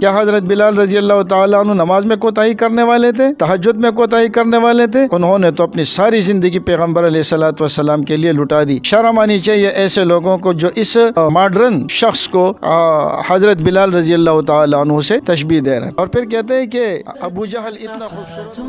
کیا حضرت بلال رضی اللہ تعالیٰ عنہ نماز میں کوتاہی کرنے والے تھے؟ تہجد میں کوتاہی کرنے والے تھے؟ انہوں نے تو اپنی ساری زندگی پیغمبر علیہ الصلوۃ والسلام کے لیے لٹا دی۔ شرم آنی چاہیے ایسے لوگوں کو جو اس ماڈرن شخص کو حضرت بلال رضی اللہ تعالیٰ عنہ سے تشبیہ دے رہے ہیں، اور پھر کہتے ہیں کہ ابو جہل اتنا خوبصورت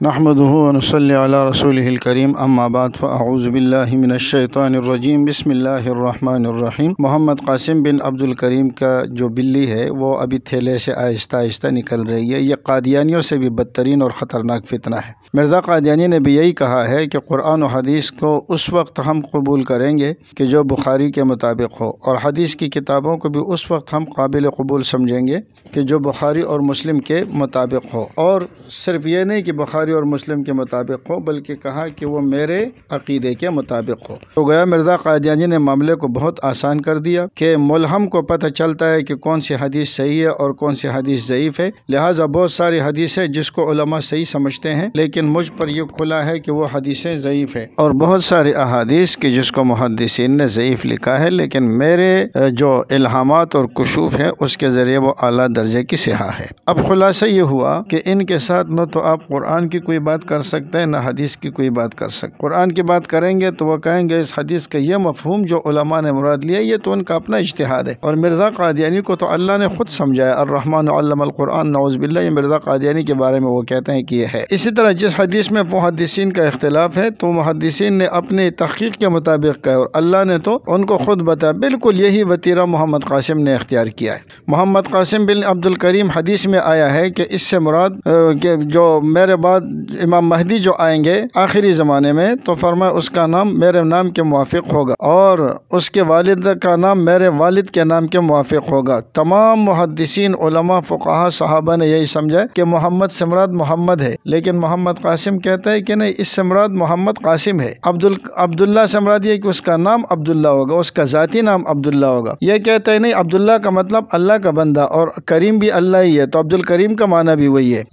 نحمده ونصلي على رسوله الكريم اما بعد فاعوذ بالله من الشیطان الرجیم بسم اللہ الرحمن الرحیم۔ محمد قاسم بن عبد الکریم کا جو بلی ہے وہ ابھی تھیلے سے آہستہ آہستہ نکل رہی ہے۔ یہ قادیانیوں سے بھی بدترین اور خطرناک فتنہ ہے۔ مرزا قادیانی نے بھی یہی کہا ہے کہ قرآن و حدیث کو اس وقت ہم قبول کریں گے کہ جو بخاری کے مطابق ہو، اور حدیث کی کتابوں کو بھی اس وقت ہم قابل قبول سمجھیں گے کہ جو بخاری اور مسلم کے مطابق ہو، اور صرف یہ نہیں کہ بخاری اور مسلم کے مطابق ہو، بلکہ کہا کہ وہ میرے عقیدے کے مطابق ہو۔ تو گویا مرزا قادیانی نے معاملے کو بہت آسان کر دیا کہ ملہم کو پتہ چلتا ہے کہ کون سی حدیث صحیح ہے اور کون سی حدیث ضعیف ہے، لہٰذا بہت ساری حدیثیں جس کو علماء صحیح سمجھتے ہیں لیکن مجھ پر یہ کھلا ہے کہ وہ حدیثیں ضعیف ہے، اور بہت ساری احادیث کی جس کو محدثین نے ضعیف لکھا ہے لیکن میرے جو الہامات اور کشوف ہے اس کے ذریعے وہ اعلیٰ درجے کی صحہ ہے۔ اب خلاصہ یہ ہوا کہ ان کے ساتھ نہ تو آپ قرآن کی کوئی بات کر سکتے ہیں نہ حدیث کی کوئی بات کر سکتے۔ قرآن کی بات کریں گے تو وہ کہیں گے اس حدیث کا یہ مفہوم جو علماء نے مراد لیا یہ تو ان کا اپنا اجتہاد ہے، اور مرزا قادیانی کو تو اللہ نے خود سمجھایا، الرحمن علم القرآن، نعوذ باللہ، یہ مرزا قادیانی کے بارے میں وہ کہتے ہیں کہ یہ ہے۔ اسی طرح جس حدیث میں محدثین کا اختلاف ہے تو محدثین نے اپنے تحقیق کے مطابق کہا، اور اللہ نے تو ان کو خود بتایا، بالکل یہی وتیرہ محمد قاسم نے اختیار کیا ہے۔ محمد قاسم بن عبد الکریم حدیث میں آیا ہے کہ اس سے مراد کہ جو میرے بعد امام مہدی جو آئیں گے آخری زمانے میں، تو فرمایا اس کا نام میرے نام کے موافق ہوگا اور اس کے والد کا نام میرے والد کے نام کے موافق ہوگا۔ تمام محدثین، علماء، فقہاء، صحابہ نے یہی سمجھا کہ محمد سے مراد محمد ہے، لیکن محمد قاسم کہتا ہے کہ نہیں، اس سے مراد محمد قاسم ہے۔ عبداللہ سے مراد یہ کہ اس کا نام عبداللہ ہوگا، اس کا ذاتی نام عبداللہ ہوگا۔ یہ کہتا ہے نہیں، عبداللہ کا مطلب اللہ کا بندہ، اور کریم بھی اللہ ہی ہے، تو عبد الکریم کا معنی بھی وہی ہے۔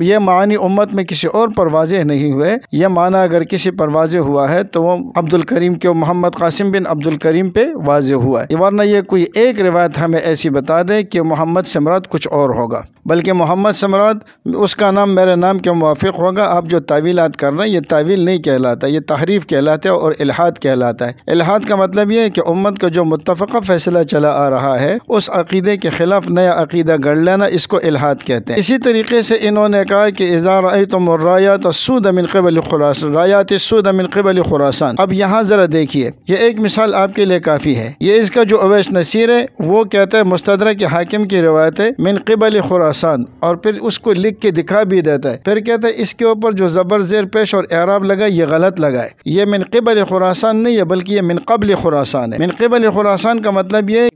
یہ معنی امت میں کسی اور پر واضح نہیں ہوئے، یہ معنی اگر کسی پر واضح ہوا ہے تو وہ عبد الکریم کے محمد قاسم بن عبد الکریم پہ واضح ہوا ہے، ورنہ یہ کوئی ایک روایت ہمیں ایسی بتا دے کہ محمد سے مراد کچھ اور ہوگا، بلکہ محمد سے مراد اس کا نام میرے نام کے موافق ہوگا۔ آپ جو تعویلات کر رہے ہیں یہ تعویل نہیں کہلاتا، یہ تحریف کہلاتا ہے اور الحاد کہلاتا ہے۔ الحاد کا مطلب یہ ہے کہ امت کا جو متفقہ فیصلہ چلا آ رہا ہے اس عقیدے کے خلاف نیا عقیدہ گڑھ لینا، اس کو الحاد کہتے ہیں۔ اسی طریقے سے انہوں نے کہا کہ اذا رأیتم الرایات السود من قبل خراسان، رایات السود من قبل خراسان۔ اب یہاں ذرا دیکھیے، یہ ایک مثال آپ کے لیے کافی ہے۔ یہ اس کا جو اویس نصیر ہے وہ کہتا ہے مستدرک حاکم کی روایت ہے من قبل خراسان، اور پھر اس کو لکھ کے دکھا بھی دیتا ہے، پھر کہتا ہے اس کے اوپر جو زبر زیر پیش اور اعراب لگا یہ غلط لگا ہے، یہ من قبل خراسان نہیں ہے بلکہ یہ من قبل خراسان ہے۔ من قبل خراسان کا مطلب یہ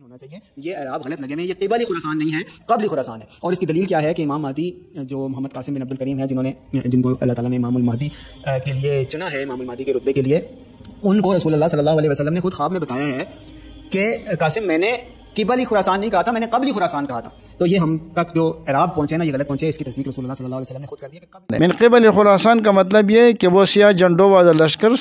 یہ اعراب غلط لگے میں، یہ قبل خراسان نہیں ہے، قبل خراسان ہے۔ اور اس کی دلیل کیا ہے کہ امام مہدی جو محمد قاسم بن عبد الکریم ہے، جن کو اللہ تعالیٰ نے امام المہدی کے لیے چنا ہے، امام المہدی کے رتبے کے لیے، ان کو رسول اللہ صلی اللہ علیہ وسلم نے خود خواب میں بتایا ہے کہ قاسم میں نے قبل خراسان نہیں کہا تھا، میں نے قبل خراسان کہا تھا۔ تو یہ ہم تک جو اعراب پہنچے نا یہ غلط پہنچے، اس کی تصدیق رسول اللہ صلی اللہ علیہ وسلم نے خود کر دیا کہ قبل۔ من قبل خراسان کا مطلب یہ ہے کہ وہ سیاہ جھنڈوں والا لشکر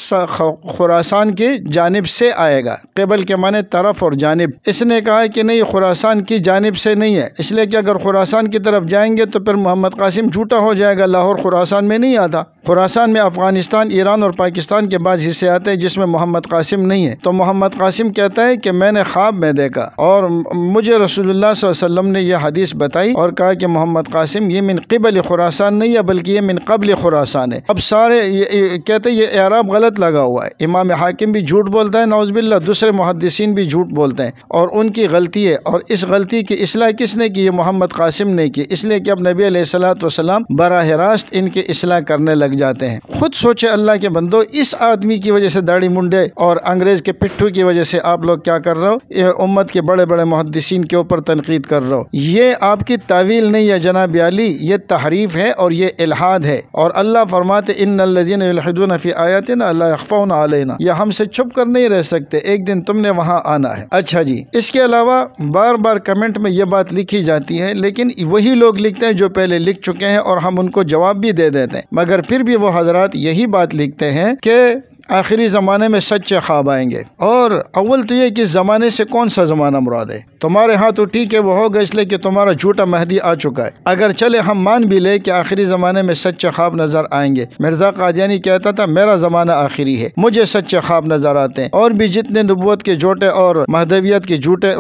خراسان کی جانب سے آئے گا۔ قبل کے معنی طرف اور جانب۔ اس نے کہا کہ نہیں، خراسان کی جانب سے نہیں ہے، اس لیے کہ اگر خراسان کی طرف جائیں گے تو پھر محمد قاسم جھوٹا ہو جائے گا، لاہور خراسان میں نہیں آتا۔ خراسان میں افغانستان، ایران اور پاکستان کے بعض حصے آتے ہیں جس میں محمد قاسم نہیں ہے۔ تو محمد قاسم کہتا ہے کہ میں نے خواب میں دیکھا اور مجھے رسول اللہ صلی اللہ علیہ وسلم نے یہ حدیث بتائی اور کہا کہ محمد قاسم یہ من قبل خراسان نہیں ہے بلکہ یہ من قبل خراسان ہے۔ اب سارے کہتے ہیں یہ اعراب غلط لگا ہوا ہے۔ امام حاکم بھی جھوٹ بولتا ہے نعوذ باللہ، دوسرے محدثین بھی جھوٹ بولتے ہیں، اور ان کی غلطی ہے، اور اس غلطی کی اصلاح کس نے کی؟ یہ محمد قاسم نے کی، اس لیے کہ اب نبی علیہ الصلوۃ والسلام براہ راست ان کی اصلاح کرنے لگ جاتے ہیں۔ خود سوچے اللہ کے بندو، اس آدمی کی وجہ سے داڑھی منڈے اور انگریز کے پٹھو کی وجہ سے آپ لوگ کیا کر رہے ہو؟ یہ امت کے بڑے بڑے محدثین کے اوپر تنقید کر رہے ہو۔ یہ آپ کی تعویل نہیں ہے جناب علی، یہ تحریف ہے اور یہ الحاد ہے، اور اللہ فرماتے ان الذین یلحدون فی آیاتنا لا یخفون علینا، یہ ہم سے چھپ کر نہیں رہ سکتے، ایک دن تم نے وہاں آنا ہے۔ اچھا جی، اس کے علاوہ بار بار کمنٹ میں یہ بات لکھی جاتی ہے، لیکن وہی لوگ لکھتے ہیں جو پہلے لکھ چکے ہیں اور ہم ان کو جواب بھی دے دیتے ہیں، مگر پھر بھی وہ حضرات یہی بات لکھتے ہیں کہ آخری زمانے میں سچے خواب آئیں گے۔ اور اول تو یہ کہ اس زمانے سے کون سا زمانہ مراد ہے؟ تمہارے ہاں تو ٹھیک ہے وہ ہوگا اس لیے کہ تمہارا جھوٹا مہدی آ چکا ہے۔ اگر چلے ہم مان بھی لے کہ آخری زمانے میں سچے خواب نظر آئیں گے، مرزا قادیانی کہتا تھا میرا زمانہ آخری ہے، مجھے سچے خواب نظر آتے ہیں، اور بھی جتنے نبوت کے جھوٹے اور مہدویت کے جھوٹے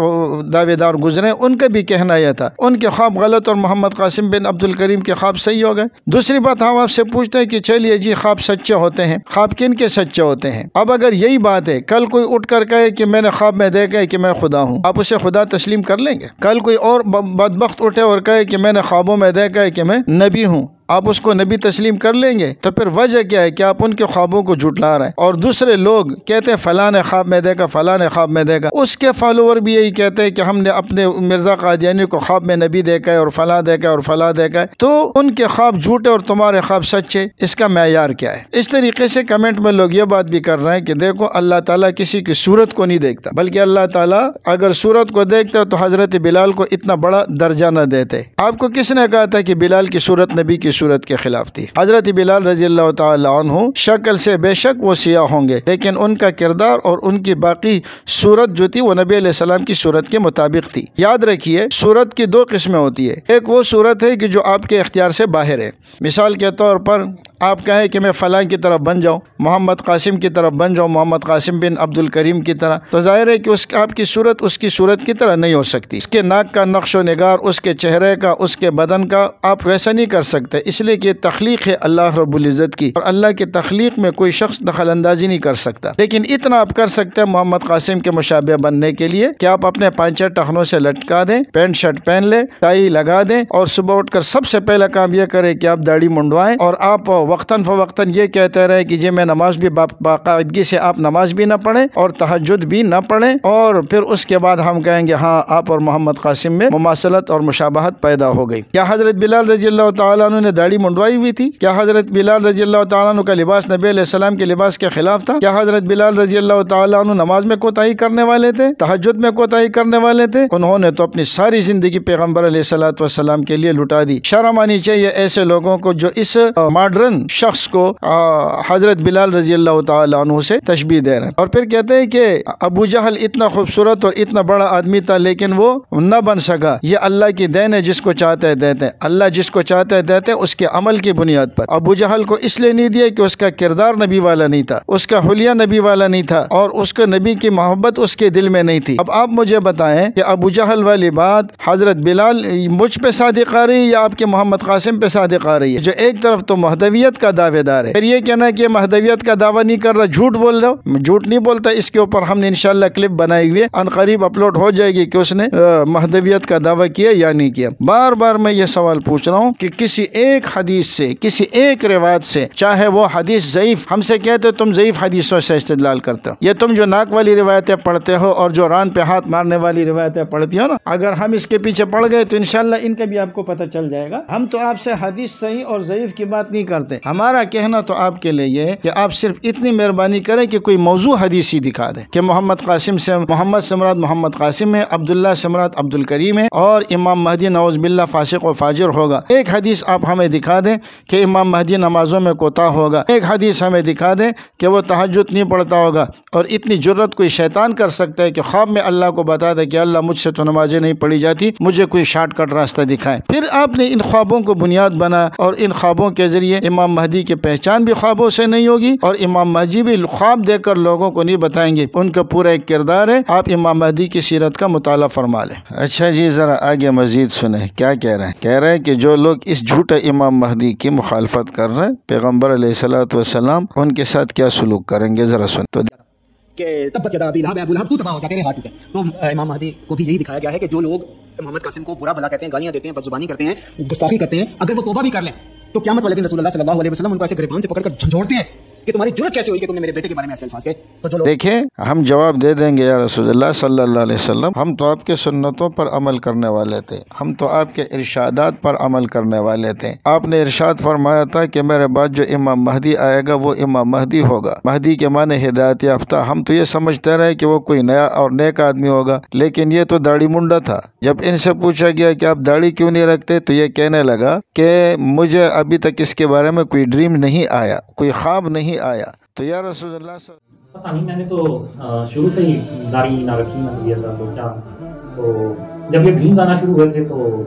دعوے دار گزرے ان کا بھی کہنا یہ تھا، ان کے خواب غلط اور محمد قاسم بن عبد الکریم کے خواب صحیح ہو گئے۔ دوسری بات ہم آپ سے پوچھتے ہیں کہ چلیے جی خواب سچے ہوتے ہیں، خواب کن کے سچے ہوتے ہیں؟ اب اگر یہی بات ہے، کل کوئی اٹھ کر کہے کہ میں نے خواب میں دیکھا ہے کہ میں خدا ہوں، آپ اسے خدا تسلیم کر لیں گے؟ کل کوئی اور بدبخت اٹھے اور کہے کہ میں نے خوابوں میں دیکھا ہے کہ میں نبی ہوں، آپ اس کو نبی تسلیم کر لیں گے؟ تو پھر وجہ کیا ہے کہ آپ ان کے خوابوں کو جھٹلا رہے ہیں؟ اور دوسرے لوگ کہتے ہیں فلاں نے خواب میں دیکھا، فلاں نے خواب میں دیکھا، اس کے فالوور بھی یہی کہتے ہیں کہ ہم نے اپنے مرزا قادیانی کو خواب میں نبی دیکھا ہے اور فلاں دیکھا ہے اور فلاں دیکھا ہے۔ تو ان کے خواب جھوٹے اور تمہارے خواب سچے، اس کا معیار کیا ہے؟ اس طریقے سے کمنٹ میں لوگ یہ بات بھی کر رہے ہیں کہ دیکھو اللہ تعالیٰ کسی کی صورت کو نہیں دیکھتا، بلکہ اللہ تعالیٰ اگر صورت کو دیکھتا تو حضرت بلال کو اتنا بڑا درجہ نہ دیتے۔ آپ کو کس نے کہا تھا کہ بلال کی صورت نبی کی صورت کے خلاف تھی؟ حضرت بلال رضی اللہ تعالی عنہ شکل سے بے شک وہ سیاہ ہوں گے، لیکن ان کا کردار اور ان کی باقی صورت جو تھی وہ نبی علیہ السلام کی صورت کے مطابق تھی۔ یاد رکھیے صورت کی دو قسمیں ہوتی ہے، ایک وہ صورت ہے کہ جو آپ کے اختیار سے باہر ہے، مثال کے طور پر آپ کہیں کہ میں فلاں کی طرف بن جاؤں، محمد قاسم کی طرف بن جاؤں، محمد قاسم بن عبد الکریم کی طرح، تو ظاہر ہے کہ آپ کی صورت اس کی صورت کی طرح نہیں ہو سکتی۔ اس کے ناک کا نقش و نگار، اس کے چہرے کا، اس کے بدن کا آپ ویسا نہیں کر سکتے، اس لیے کہ تخلیق ہے اللہ رب العزت کی، اور اللہ کی تخلیق میں کوئی شخص دخل اندازی نہیں کر سکتا۔ لیکن اتنا آپ کر سکتے ہیں محمد قاسم کے مشابہ بننے کے لیے کہ آپ اپنے پانچے ٹخنوں سے لٹکا دیں، پینٹ شرٹ پہن لیں، ٹائی لگا دیں، اور صبح اٹھ کر سب سے پہلا کام یہ کریں کہ آپ داڑھی منڈوائیں، اور آپ وقتاً فوقتاً یہ کہتے رہے کہ جی میں نماز بھی باقاعدگی سے آپ نماز بھی نہ پڑھیں اور تہجد بھی نہ پڑھیں، اور پھر اس کے بعد ہم کہیں گے ہاں آپ اور محمد قاسم میں مماثلت اور مشابہت پیدا ہو گئی۔ کیا حضرت بلال رضی اللہ تعالیٰ عنہ نے داڑھی منڈوائی ہوئی تھی؟ کیا حضرت بلال رضی اللہ تعالیٰ عنہ کا لباس نبی علیہ السلام کے لباس کے خلاف تھا؟ کیا حضرت بلال رضی اللہ تعالیٰ عنہ نماز میں کوتاہی کرنے والے تھے، تہجد میں کوتاہی کرنے والے تھے؟ انہوں نے تو اپنی ساری زندگی پیغمبر علیہ الصلوۃ والسلام کے لیے لٹا دی۔ شرم آنی چاہیے ایسے لوگوں کو جو اس ماڈرن شخص کو حضرت بلال رضی اللہ تعالیٰ عنہ سے تشبیہ دے رہے ہیں، اور پھر کہتے ہیں کہ ابو جہل اتنا خوبصورت اور اتنا بڑا آدمی تھا لیکن وہ نہ بن سکا، یہ اللہ کی دین ہے، جس کو چاہتے ہیں دیتے ہیں، اللہ جس کو چاہتے ہیں دیتے ہیں، اس کے عمل کی بنیاد پر۔ ابو جہل کو اس لیے نہیں دیا کہ اس کا کردار نبی والا نہیں تھا، اس کا حلیہ نبی والا نہیں تھا، اور اس کو نبی کی محبت اس کے دل میں نہیں تھی۔ اب آپ مجھے بتائیں کہ ابو جہل والی بات حضرت بلال مجھ پہ صادق آ رہی ہے یا آپ کے محمد قاسم پہ صادق آ رہی ہے؟ جو ایک طرف تو مہدویت کا دعوے دار ہے، پھر یہ کہنا کہ مہدویت کا دعویٰ نہیں کر رہا، جھوٹ بول رہا ہو، جھوٹ نہیں بولتا۔ اس کے اوپر ہم نے انشاءاللہ کلپ بنائی ہوئی ہے، ان قریب اپلوڈ ہو جائے گی کہ اس نے مہدویت کا دعویٰ کیا یا نہیں کیا۔ بار بار میں یہ سوال پوچھ رہا ہوں کہ کسی ایک حدیث سے، کسی ایک روایت سے، چاہے وہ حدیث ضعیف، ہم سے کہتے تم ضعیف حدیثوں سے استدلال کرتے ہو، یہ تم جو ناک والی روایتیں پڑھتے ہو اور جو ران پہ ہاتھ مارنے والی روایتیں پڑھتی ہو نا، اگر ہم اس کے پیچھے پڑ گئے تو انشاءاللہ ان کا بھی آپ کو پتہ چل جائے گا۔ ہم تو آپ سے حدیث صحیح اور ضعیف کی بات نہیں کرتے، ہمارا کہنا تو آپ کے لیے یہ ہے کہ آپ صرف اتنی مہربانی کریں کہ کوئی موضوع حدیث ہی دکھا دیں کہ محمد قاسم سے محمد سے مراد محمد قاسم ہے، عبداللہ سے مراد عبد الکریم ہے، اور امام مہدی نعوذ باللہ فاسق و فاجر ہوگا۔ ایک حدیث آپ ہمیں دکھا دیں کہ امام مہدی نمازوں میں کوتاہ ہوگا، ایک حدیث ہمیں دکھا دیں کہ وہ تہجد نہیں پڑھتا ہوگا۔ اور اتنی جرت کوئی شیطان کر سکتا ہے کہ خواب میں اللہ کو بتا دے کہ اللہ مجھ سے تو نمازیں نہیں پڑھی جاتی، مجھے کوئی شارٹ کٹ راستہ دکھائے۔ پھر آپ نے ان خوابوں کو بنیاد بنا، اور ان خوابوں کے ذریعے امام مہدی کی پہچان بھی خوابوں سے نہیں ہوگی، اور امام مہدی بھی خواب دے کر لوگوں کو نہیں بتائیں گے، ان کا پورا ایک کردار ہے۔ آپ امام مہدی کی سیرت کا مطالعہ فرما لیں۔ اچھا جی، ذرا آگے مزید سنیں کیا کہہ رہے ہیں۔ کہہ رہے ہیں کہ جو لوگ اس جھوٹے امام مہدی کی مخالفت کر رہے ہیں، پیغمبر علیہ الصلوۃ والسلام ان کے ساتھ کیا سلوک کریں گے، ذرا سن تو کہ تبت یدا ابی لہب، ابو لہب تو تباہ ہو جا، تیرے ہاتھ ٹوٹے۔ تو امام مہدی کو بھی یہی دکھایا گیا ہے کہ جو لوگ محمد قاسم کو برا بھلا کہتے ہیں، گالیاں دیتے ہیں، بدزبانی کرتے ہیں، گستاخی کرتے ہیں، اگر وہ توبہ بھی کر لیں تو قیامت والے دن رسول اللہ صلی اللہ علیہ وسلم ان کو ایسے گریبان سے پکڑ کر جھنجھوڑتے ہیں کہ تمہاری جرت کیسے ہوئی کہ تم نے میرے بیٹے کے بارے میں ایسے الفاظ کہے۔ تو جو لوگ دیکھیں، ہم جواب دے دیں گے یا رسول اللہ صلی اللہ علیہ وسلم، ہم تو آپ کے سنتوں پر عمل کرنے والے تھے، ہم تو آپ کے ارشادات پر عمل کرنے والے تھے۔ آپ نے ارشاد فرمایا تھا کہ میرے بعد جو امام مہدی آئے گا وہ امام مہدی ہوگا۔ مہدی کے معنی ہدایت یافتہ۔ ہم تو یہ سمجھتے رہے کہ وہ کوئی نیا اور نیک آدمی ہوگا، لیکن یہ تو داڑھی منڈا تھا۔ جب ان سے پوچھا گیا کہ آپ داڑھی کیوں نہیں رکھتے تو یہ کہنے لگا کہ مجھے ابھی تک اس کے بارے میں کوئی ڈریم نہیں آیا، کوئی خواب نہیں آیا۔ تو یا رسول اللہ پتہ نہیں، میں نے تو شروع سے ہی داڑھی نہ رکھی، میں نے ایسا سوچا، تو جب یہ ڈریمز آنا شروع ہوئے تھے تو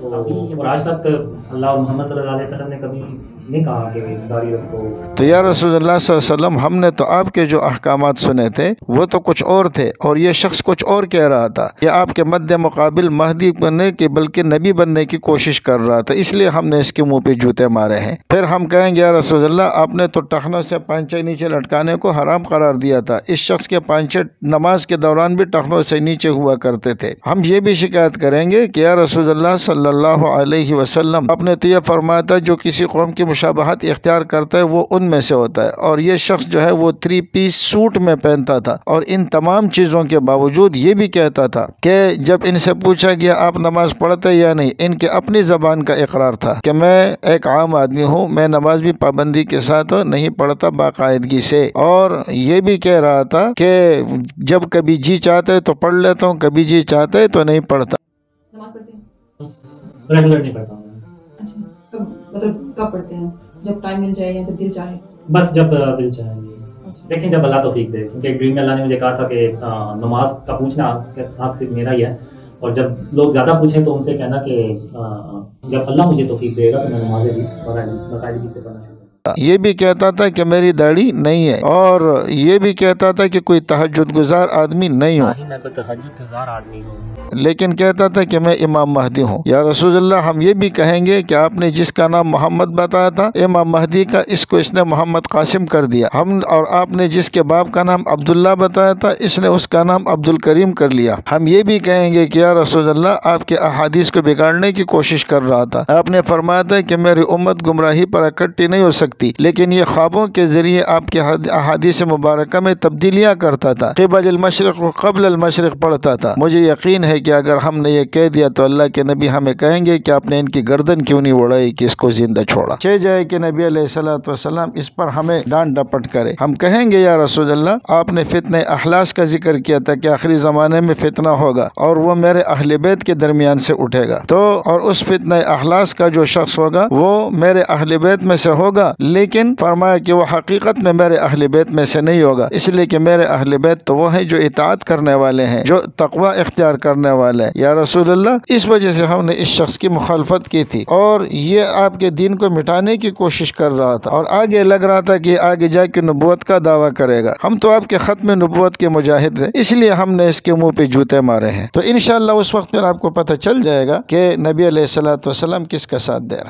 اور آج تک اللہ اور محمد صلی اللہ علیہ وسلم نے کبھی نہیں کہا کہ داڑھی رکھو. تو یا رسول اللہ صلی اللہ علیہ وسلم، ہم نے تو آپ کے جو احکامات سنے تھے وہ تو کچھ اور تھے، اور یہ شخص کچھ اور کہہ رہا تھا. یہ آپ کے مد مقابل مہدی بننے کی بلکہ نبی بننے کی کوشش کر رہا تھا، اس لیے ہم نے اس کے منہ پہ جوتے مارے ہیں. پھر ہم کہیں گے یا رسول اللہ، آپ نے تو ٹخنوں سے پانچے نیچے لٹکانے کو حرام قرار دیا تھا. اس شخص کے پانچے نماز کے دوران بھی ٹخنوں سے نیچے ہوا کرتے تھے. ہم یہ بھی شکایت کریں گے کہ یا رسول اللہ صلی اللہ علیہ وسلم، آپ نے تو یہ فرمایا تھا جو کسی قوم کی مشابہت اختیار کرتا ہے وہ ان میں سے ہوتا ہے، اور یہ شخص جو ہے وہ 3 پیس سوٹ میں پہنتا تھا، اور ان تمام چیزوں کے باوجود یہ بھی کہتا تھا کہ جب ان سے پوچھا گیا آپ نماز پڑھتے یا نہیں، ان کے اپنی زبان کا اقرار تھا کہ میں ایک عام آدمی ہوں، میں نماز بھی پابندی کے ساتھ نہیں پڑھتا باقاعدگی سے. اور یہ بھی کہہ رہا تھا کہ جب کبھی جی چاہتے تو پڑھ لیتا ہوں، کبھی جی چاہتے تو نہیں پڑھتا. نماز پڑھتے ہیں ریگولر نہیں پڑھتا ہوں. اچھا، مطلب کب پڑھتے ہیں؟ جب ٹائم مل جائے یا جب دل چاہے؟ بس جب دل چاہے. دیکھیں جب اللہ توفیق دے، کیونکہ ایک ڈریم میں اللہ نے مجھے کہا تھا کہ نماز کا پوچھنا حق صرف میرا ہی ہے، اور جب لوگ زیادہ پوچھیں تو ان سے کہنا کہ جب اللہ مجھے توفیق دے گا تو میں نمازیں بھی باقاعدگی سے پڑھنا شروع. یہ بھی کہتا تھا کہ میری داڑھی نہیں ہے، اور یہ بھی کہتا تھا کہ کوئی تہجد گزار آدمی نہیں ہوں، میں کوئی تہجد گزار آدمی ہوں، لیکن کہتا تھا کہ میں امام مہدی ہوں. یا رسول اللہ، ہم یہ بھی کہیں گے کہ آپ نے جس کا نام محمد بتایا تھا امام مہدی کا، اس نے محمد قاسم کر دیا. اور آپ نے جس کے باپ کا نام عبداللہ بتایا تھا، اس نے اس کا نام عبد الکریم کر لیا. ہم یہ بھی کہیں گے کہ یا رسول اللہ، آپ کے احادیث کو بگاڑنے کی کوشش کر رہا تھا. آپ نے فرمایا تھا کہ میری امت گمراہی پر اکٹھی نہیں ہو سکتی، لیکن یہ خوابوں کے ذریعے آپ کے احادیث مبارکہ میں تبدیلیاں کرتا تھا. قبل المشرق و قبل المشرق پڑھتا تھا. مجھے یقین ہے کہ اگر ہم نے یہ کہہ دیا تو اللہ کے نبی ہمیں کہیں گے کہ آپ نے ان کی گردن کیوں نہیں اڑائی کہ اس کو زندہ چھوڑا. چہ جائے کہ نبی علیہ الصلوۃ والسلام اس پر ہمیں ڈانٹ ڈپٹ کرے. ہم کہیں گے یا رسول اللہ، آپ نے فتنہ اخلاص کا ذکر کیا تھا کہ آخری زمانے میں فتنہ ہوگا اور وہ میرے اہل بیت کے درمیان سے اٹھے گا. تو اور اس فتنہ اخلاص کا جو شخص ہوگا وہ میرے اہل بیت میں سے ہوگا، لیکن فرمایا کہ وہ حقیقت میں میرے اہل بیت میں سے نہیں ہوگا، اس لیے کہ میرے اہل بیت تو وہ ہیں جو اطاعت کرنے والے ہیں، جو تقوی اختیار کرنے والے ہیں. یا رسول اللہ، اس وجہ سے ہم نے اس شخص کی مخالفت کی تھی، اور یہ آپ کے دین کو مٹانے کی کوشش کر رہا تھا، اور آگے لگ رہا تھا کہ آگے جا کے نبوت کا دعویٰ کرے گا. ہم تو آپ کے ختم نبوت کے مجاہد ہیں، اس لیے ہم نے اس کے منہ پہ جوتے مارے ہیں. تو انشاءاللہ اس وقت پھر آپ کو پتہ چل جائے گا کہ نبی علیہ الصلوۃ والسلام کس کا ساتھ دے رہا ہے.